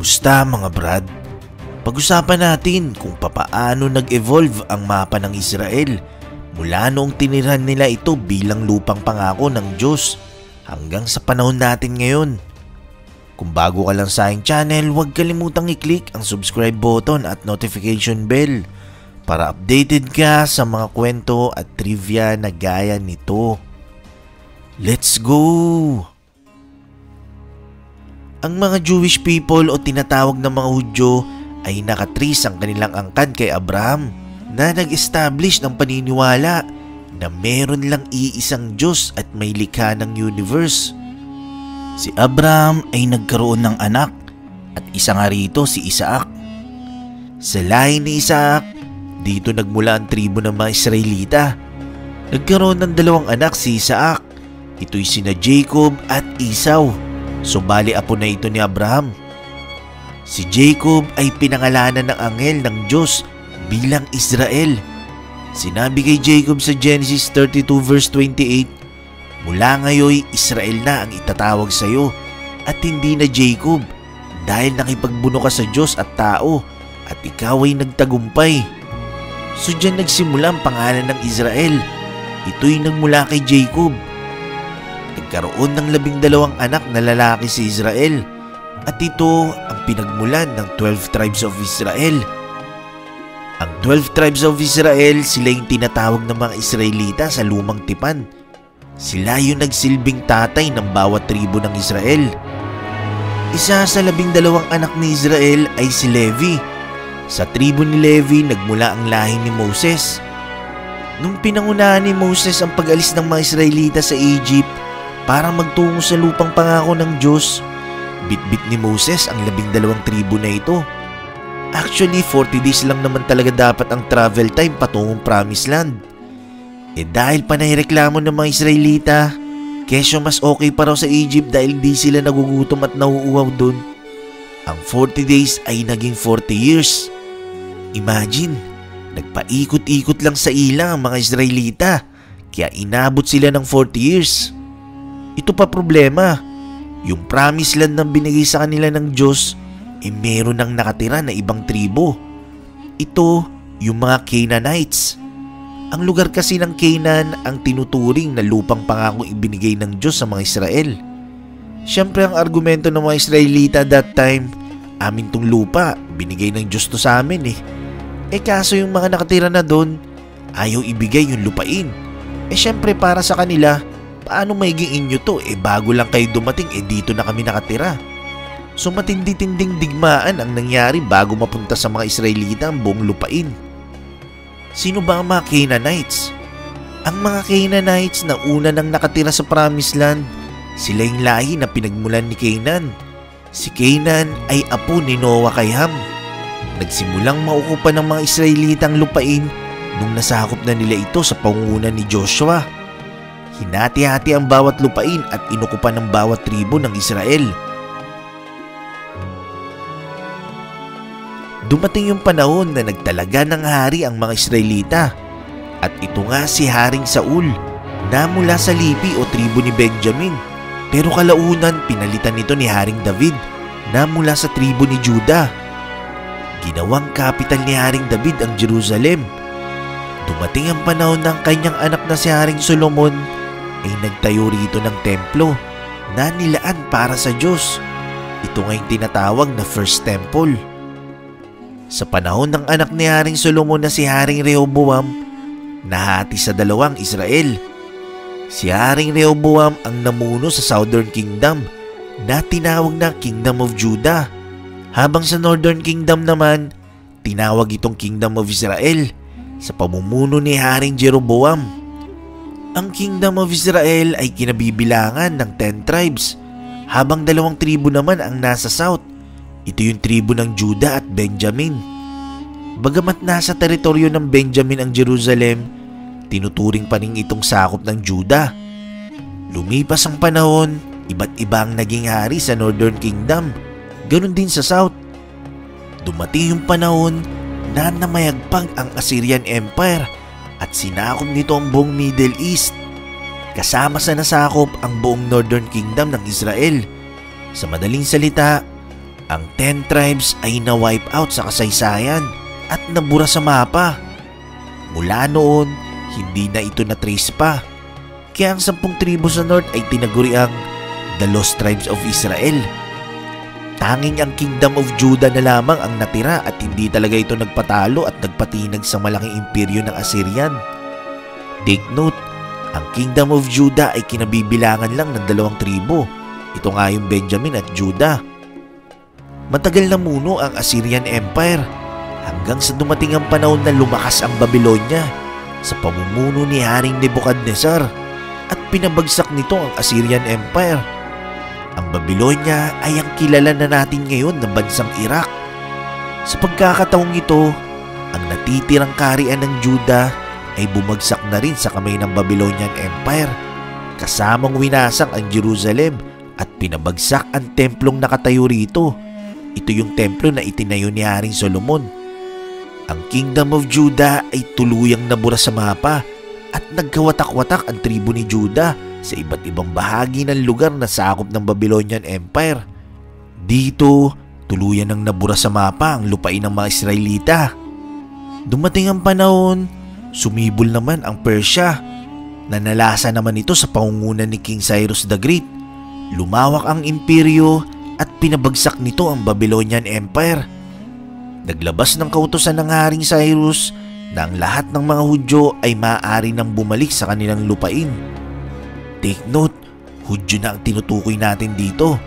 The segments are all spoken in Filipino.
Kumusta mga brad? Pag-usapan natin kung papaano nag-evolve ang mapa ng Israel mula noong tinirhan nila ito bilang lupang pangako ng Diyos hanggang sa panahon natin ngayon. Kung bago ka lang sa aking channel, huwag kalimutang i-click ang subscribe button at notification bell para updated ka sa mga kwento at trivia na gaya nito. Let's go! Ang mga Jewish people o tinatawag na mga Hudyo ay nakatris ang kanilang angkan kay Abraham na nag-establish ng paniniwala na meron lang iisang Diyos at may likha ng universe. Si Abraham ay nagkaroon ng anak at isa nga rito si Isaac. Sa lahi ni Isaac, dito nagmula ang tribo ng mga Israelita. Nagkaroon ng dalawang anak si Isaac. Ito'y sina Jacob at Esau. Bali apo na ito ni Abraham. Si Jacob ay pinangalanan ng anghel ng Diyos bilang Israel. Sinabi kay Jacob sa Genesis 32 verse 28, "Mula ngayon Israel na ang itatawag sa iyo at hindi na Jacob, dahil nakipagbuno ka sa Diyos at tao at ikaw ay nagtagumpay." So dyan nagsimula ang pangalan ng Israel. Ito'y nagmula kay Jacob. Nagkaroon ng 12 anak na lalaki si Israel at ito ang pinagmulan ng 12 tribes of Israel. Ang 12 tribes of Israel, sila yung tinatawag ng mga Israelita sa lumang tipan. Sila yung nagsilbing tatay ng bawat tribo ng Israel. Isa sa 12 anak ni Israel ay si Levi. Sa tribo ni Levi nagmula ang lahi ni Moses. Nung pinangunahan ni Moses ang pag-alis ng mga Israelita sa Egypt para magtungo sa lupang pangako ng Diyos, bitbit ni Moses ang 12 tribo na ito. Actually, 40 days lang naman talaga dapat ang travel time patungong Promised Land. Dahil pa naireklamo ng mga Israelita, kesyo mas okay pa raw sa Egypt dahil di sila nagugutom at nauuhaw dun, ang 40 days ay naging 40 years. Imagine, nagpaikot-ikot lang sa ilang ang mga Israelita, kaya inabot sila ng 40 years. Ito pa problema, yung promised land na binigay sa kanila ng Diyos, meron nang nakatira na ibang tribo. Ito, yung mga Canaanites. Ang lugar kasi ng Canaan ang tinuturing na lupang pangako ibinigay ng Diyos sa mga Israel. Siyempre ang argumento ng mga Israelita that time, amin tong lupa, binigay ng Diyos to sa amin kaso yung mga nakatira na doon, ayaw ibigay yung lupain. Siyempre para sa kanila, paano maiging inyo to? Bago lang kayo dumating, dito na kami nakatira. So matindi-tinding digmaan ang nangyari bago mapunta sa mga Israelita ang buong lupain. Sino ba ang mga Canaanites? Ang mga Canaanites na una nang nakatira sa Promised Land, sila yung lahi na pinagmulan ni Canaan. Si Canaan ay apo ni Noah kay Ham. Nagsimulang maukupan ng mga Israelita ang lupain nung nasakop na nila ito sa pangunguna ni Joshua. Hinati-hati ang bawat lupain at inukupan ng bawat tribo ng Israel. Dumating yung panahon na nagtalaga ng hari ang mga Israelita. At ito nga si Haring Saul na mula sa Lipi o tribo ni Benjamin. Pero kalaunan pinalitan nito ni Haring David na mula sa tribo ni Judah. Ginawang kapital ni Haring David ang Jerusalem. Dumating ang panahon ng kanyang anak na si Haring Solomon ay nagtayo rito ng templo na nilaan para sa Diyos. Ito nga'y tinatawag na First Temple. Sa panahon ng anak ni Haring Solomon na si Haring Rehoboam, nahati sa dalawang Israel. Si Haring Rehoboam ang namuno sa Southern Kingdom na tinawag na Kingdom of Judah, habang sa Northern Kingdom naman, tinawag itong Kingdom of Israel sa pamumuno ni Haring Jeroboam. Ang Kingdom of Israel ay kinabibilangan ng 10 tribes, habang 2 tribo naman ang nasa south. Ito yung tribo ng Judah at Benjamin. Bagamat nasa teritoryo ng Benjamin ang Jerusalem, tinuturing pa rin itong sakop ng Judah. Lumipas ang panahon, iba't iba ang naging hari sa Northern Kingdom, ganun din sa south. Dumating yung panahon na namayagpag ang Assyrian Empire at sinakop nito ang buong Middle East. Kasama sa nasakop ang buong Northern Kingdom ng Israel. Sa madaling salita, Ang 10 tribes ay na-wipe out sa kasaysayan at nabura sa mapa. Mula noon, hindi na ito na-trace pa. Kaya ang 10 tribo sa North ay tinaguri ang The Lost Tribes of Israel. Tanging ang Kingdom of Judah na lamang ang natira at hindi talaga ito nagpatalo at nagpatinag sa malaking imperyo ng Assyrian. Take note, ang Kingdom of Judah ay kinabibilangan lang ng 2 tribo. Ito nga yung Benjamin at Judah. Matagal na muno ang Assyrian Empire hanggang sa dumating ang panahon na lumakas ang Babylonia sa pamumuno ni Haring Nebuchadnezzar at pinabagsak nito ang Assyrian Empire. Ang Babylonia ay ang kilala na natin ngayon na bansang Iraq. Sa pagkakataong ito, ang natitirang kaharian ng Judah ay bumagsak na rin sa kamay ng Babylonian Empire, kasamang winasak ang Jerusalem at pinabagsak ang templong nakatayo rito. Ito yung templo na itinayo ni Haring Solomon. Ang Kingdom of Judah ay tuluyang nabura sa mapa at nagkawatak-watak ang tribo ni Judah sa iba't ibang bahagi ng lugar na sakop ng Babylonian Empire. Dito, tuluyan ang nabura sa mapa ang lupain ng mga Israelita. Dumating ang panahon, sumibol naman ang Persia. Nanalasa naman ito sa pangunguna ni King Cyrus the Great. Lumawak ang imperyo at pinabagsak nito ang Babylonian Empire. Naglabas ng kautusan ng Haring Cyrus na ang lahat ng mga Hudyo ay maaari nang bumalik sa kanilang lupain. Take note, Hudyo na ang tinutukoy natin dito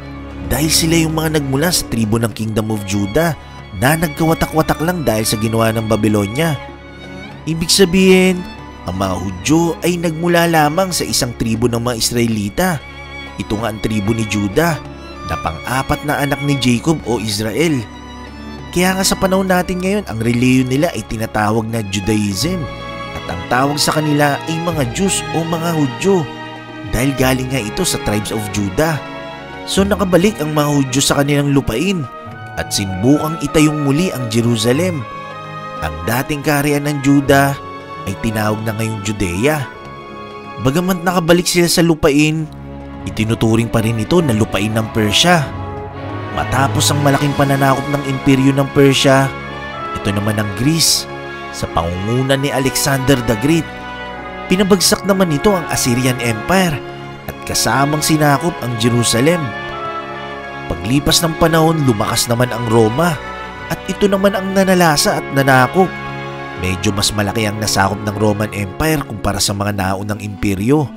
dahil sila yung mga nagmula sa tribo ng Kingdom of Judah na nagkawatak-watak lang dahil sa ginawa ng Babylonia. Ibig sabihin, ang mga Hudyo ay nagmula lamang sa isang tribo ng mga Israelita. Ito nga ang tribo ni Judah na pang-apat na anak ni Jacob o Israel. Kaya nga sa panahon natin ngayon, ang reliyon nila ay tinatawag na Judaism at ang tawag sa kanila ay mga Jews o mga Hudyo dahil galing nga ito sa tribes of Judah. So nakabalik ang mga Hudyo sa kanilang lupain at sinubukang itayong muli ang Jerusalem. Ang dating kaharian ng Judah ay tinawag na ngayong Judea. Bagamat nakabalik sila sa lupain, itinuturing pa rin ito na lupain ng Persia. Matapos ang malaking pananakop ng imperyo ng Persia, ito naman ang Greece sa pangunguna ni Alexander the Great. Pinabagsak naman nito ang Assyrian Empire at kasamang sinakop ang Jerusalem. Paglipas ng panahon, lumakas naman ang Roma at ito naman ang nanalasa at nanakop. Medyo mas malaki ang nasakop ng Roman Empire kumpara sa mga naunang imperyo.